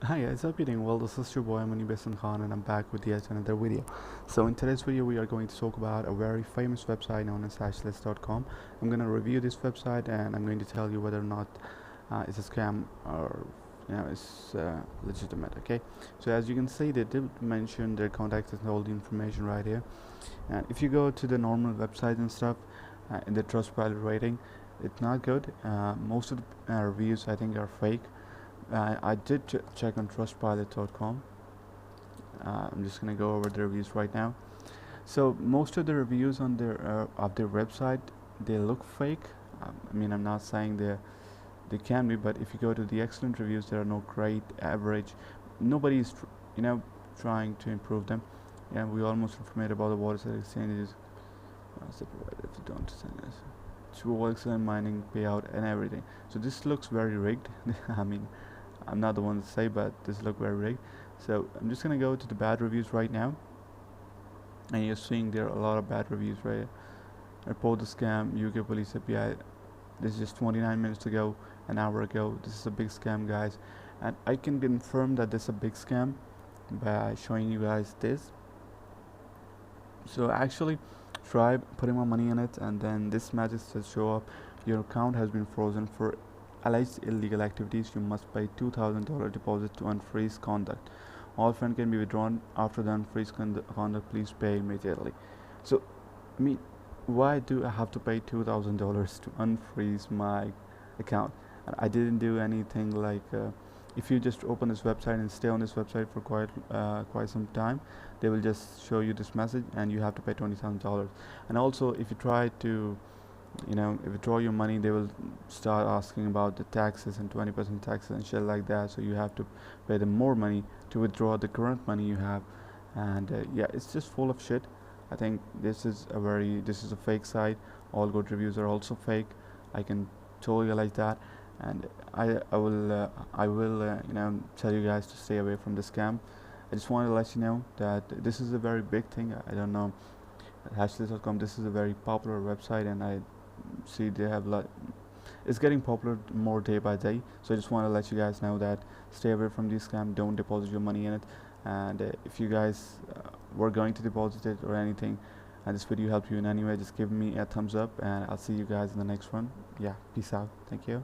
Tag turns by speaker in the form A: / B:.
A: Hi guys, hope you're doing well. This is your boy Mani Besan Khan and I'm back with yet another video. So in today's video we are going to talk about a very famous website known as Hashlists.com. I'm going to review this website and I'm going to tell you whether or not it's a scam or it's legitimate. Okay, so as you can see they did mention their contacts and all the information right here. And if you go to the normal websites and stuff, in the Trustpilot rating, it's not good. Most of the reviews I think are fake. I did check on trustpilot.com. I'm just gonna go over the reviews right now. So most of the reviews on their website, they look fake. I mean, I'm not saying they can be, but if you go to the excellent reviews, there are no great, average. Nobody's trying to improve them. Yeah, we almost informed about the water exchanges. If you don't send us to excellent mining payout and everything. So this looks very rigged. I mean, I'm not the one to say, but this look very rigged. So I'm just gonna go to the bad reviews right now, and you're seeing there are a lot of bad reviews right here. Report the scam, UK police API. This is just 29 minutes ago, an hour ago. This is a big scam, guys, and I can confirm that this is a big scam by showing you guys this. So actually, try putting my money in it, and then this message will show up. Your account has been frozen for alleged illegal activities. You must pay $2,000 deposit to unfreeze conduct. All funds can be withdrawn after the unfreeze conduct. Please pay immediately. So, I mean, why do I have to pay $2,000 to unfreeze my account? And I didn't do anything like. If you just open this website and stay on this website for quite some time, they will just show you this message, and you have to pay $20,000. And also, if you try to withdraw your money, they will start asking about the taxes and 20% taxes and shit like that, so you have to pay them more money to withdraw the current money you have. And yeah, it's just full of shit. I think this is a fake site. All good reviews are also fake. I can totally like that. And I will tell you guys to stay away from the scam. I just wanted to let you know that this is a very big thing. I don't know, Hashlists.com, this is a very popular website, and I see they have it's getting popular more day by day. So I just want to let you guys know that stay away from this scam. Don't deposit your money in it. And if you guys were going to deposit it or anything, and this video helped you in any way, just give me a thumbs up, and I'll see you guys in the next one. Yeah, peace out. Thank you.